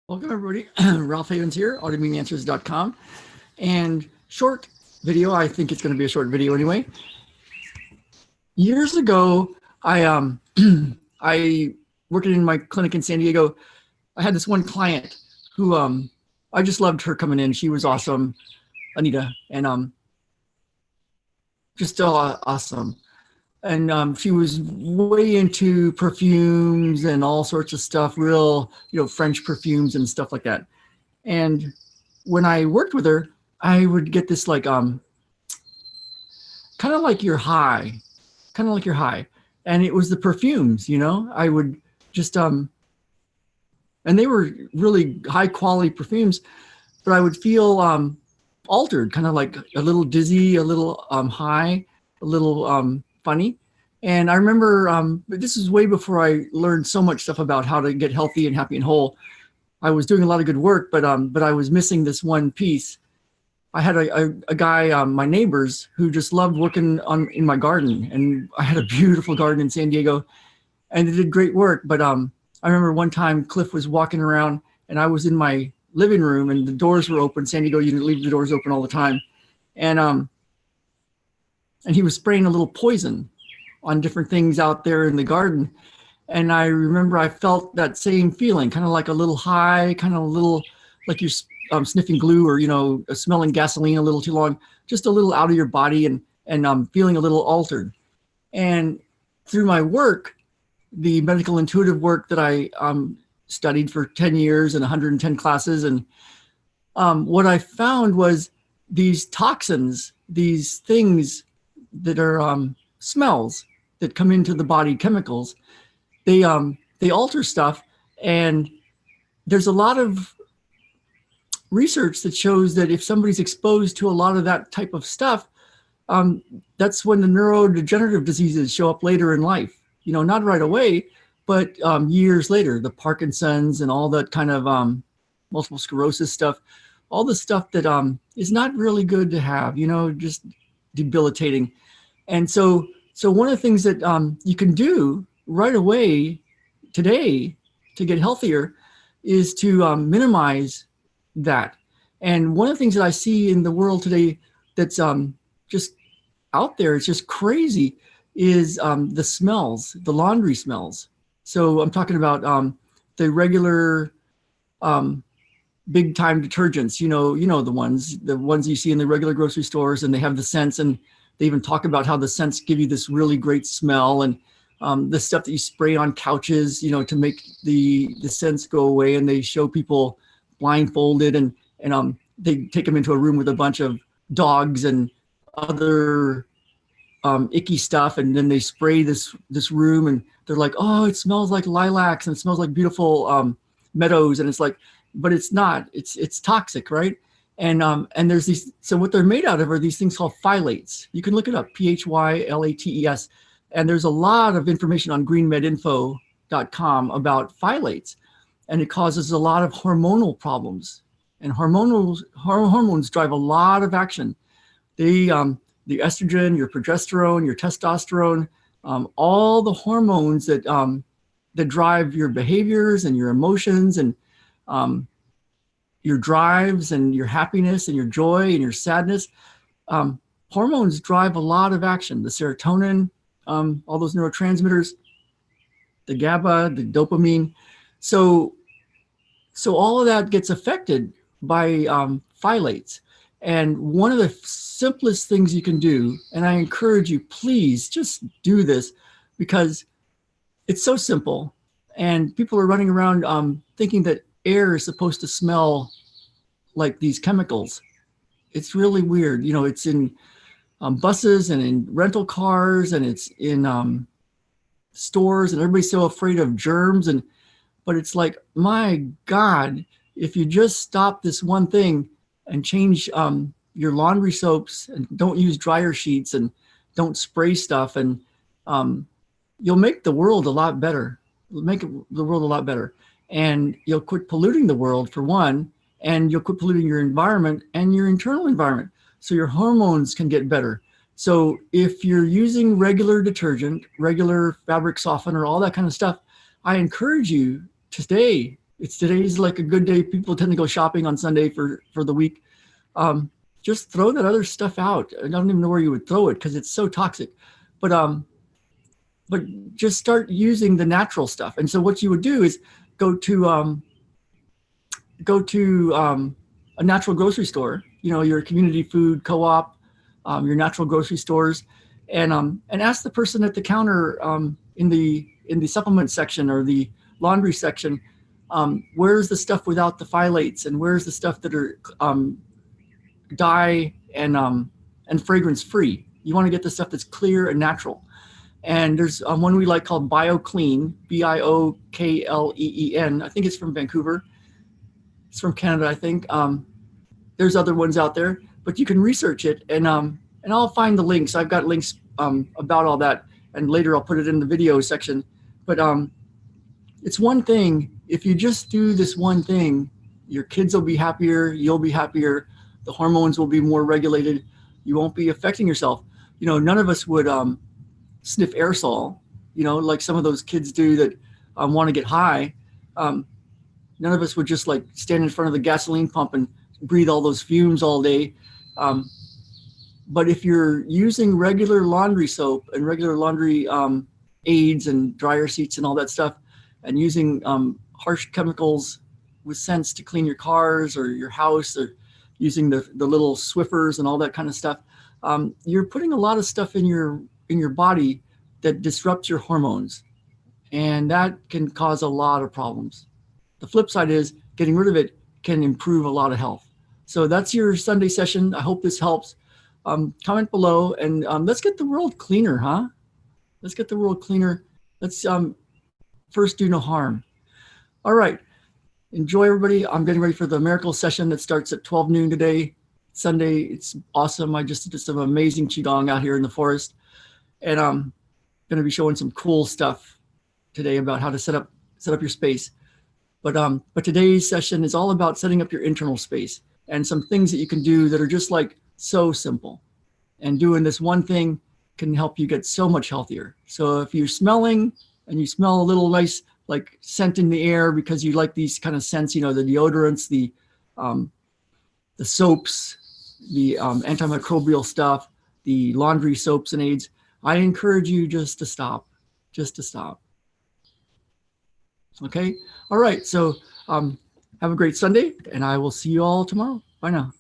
Welcome everybody. Ralph Havens here, autoimmuneanswers.com. And short video, I think it's going to be a short video anyway. Years ago, I working in my clinic in San Diego, I had this one client who I just loved her coming in. She was awesome, Anita, and just still awesome. And she was way into perfumes and all sorts of stuff, real, French perfumes and stuff like that. And when I worked with her, I would get this kind of like you're high, kind of like you're high. And it was the perfumes, I would just, and they were really high quality perfumes, but I would feel altered, kind of like a little dizzy, a little high, a little funny. And I remember, this is way before I learned so much stuff about how to get healthy and happy and whole. I was doing a lot of good work, but I was missing this one piece. I had a guy, my neighbors, who just loved working in my garden, and I had a beautiful garden in San Diego, and they did great work. But I remember one time Cliff was walking around, and I was in my living room, and the doors were open. San Diego, you didn't leave the doors open all the time, and he was spraying a little poison on different things out there in the garden. And I remember I felt that same feeling, kind of like a little high, kind of a little like you're sniffing glue or, smelling gasoline a little too long, just a little out of your body and feeling a little altered. And through my work, the medical intuitive work that I studied for 10 years and 110 classes, and what I found was these toxins, these things that are smells that come into the body, chemicals, they alter stuff. And there's a lot of research that shows that if somebody's exposed to a lot of that type of stuff, that's when the neurodegenerative diseases show up later in life. Not right away, but years later, the Parkinson's and all that kind of multiple sclerosis stuff, all the stuff that is not really good to have, just debilitating. And so one of the things that you can do right away today to get healthier is to minimize that. And one of the things that I see in the world today that's just out there, it's just crazy, is the smells, the laundry smells. So I'm talking about the regular big time detergents, the ones you see in the regular grocery stores, and they have the scents, and they even talk about how the scents give you this really great smell, and the stuff that you spray on couches, to make the scents go away. And they show people blindfolded, and they take them into a room with a bunch of dogs and other icky stuff, and then they spray this room, and they're like, oh, it smells like lilacs and it smells like beautiful meadows, and it's like, but it's not. It's toxic, right? And there's these. So what they're made out of are these things called phthalates. You can look it up, PHYLATES. And there's a lot of information on greenmedinfo.com about phthalates, and it causes a lot of hormonal problems. And hormones drive a lot of action. The estrogen, your progesterone, your testosterone, all the hormones that drive your behaviors and your emotions and your drives and your happiness and your joy and your sadness. Hormones drive a lot of action. The serotonin, all those neurotransmitters, the GABA, the dopamine. So all of that gets affected by phthalates. And one of the simplest things you can do, and I encourage you, please just do this, because it's so simple. And people are running around thinking that air is supposed to smell like these chemicals. It's really weird. It's in buses and in rental cars, and it's in stores, and everybody's so afraid of germs. But it's like, my God, if you just stop this one thing and change your laundry soaps, and don't use dryer sheets, and don't spray stuff, and you'll make the world a lot better. And you'll quit polluting the world, for one, and you'll quit polluting your environment and your internal environment, so your hormones can get better. So if you're using regular detergent, regular fabric softener, all that kind of stuff, I encourage you today Today's like a good day. People tend to go shopping on Sunday for the week. Just throw that other stuff out. I don't even know where you would throw it because it's so toxic. But just start using the natural stuff. And so what you would do is go to a natural grocery store, your community food co-op, your natural grocery stores, and ask the person at the counter in the supplement section or the laundry section, where's the stuff without the phthalates and where's the stuff that are dye and fragrance free. You want to get the stuff that's clear and natural. And there's one we like called BioClean, BIOKLEEN. I think it's from Vancouver. It's from Canada, I think. There's other ones out there, but you can research it, and I'll find the links. I've got links about all that, and later I'll put it in the video section. But it's one thing. If you just do this one thing, your kids will be happier. You'll be happier. The hormones will be more regulated. You won't be affecting yourself. None of us would sniff aerosol, like some of those kids do that want to get high. None of us would just like stand in front of the gasoline pump and breathe all those fumes all day. But if you're using regular laundry soap and regular laundry aids and dryer sheets and all that stuff, and using harsh chemicals with scents to clean your cars or your house, or using the little Swiffers and all that kind of stuff, you're putting a lot of stuff in your body that disrupts your hormones, and that can cause a lot of problems. The flip side is getting rid of it can improve a lot of health. So that's your Sunday session. I hope this helps. Comment below, and let's get the world cleaner, huh? Let's get the world cleaner. Let's first do no harm. All right. Enjoy, everybody. I'm getting ready for the miracle session that starts at 12 noon today, Sunday. It's awesome. I just did some amazing qigong out here in the forest, and I'm going to be showing some cool stuff today about how to set up your space. But today's session is all about setting up your internal space and some things that you can do that are just like so simple. And doing this one thing can help you get so much healthier. So if you're smelling and you smell a little nice like scent in the air because you like these kind of scents, the deodorants, the soaps, the antimicrobial stuff, the laundry soaps and aids, I encourage you just to stop. Okay. All right. So have a great Sunday, and I will see you all tomorrow. Bye now.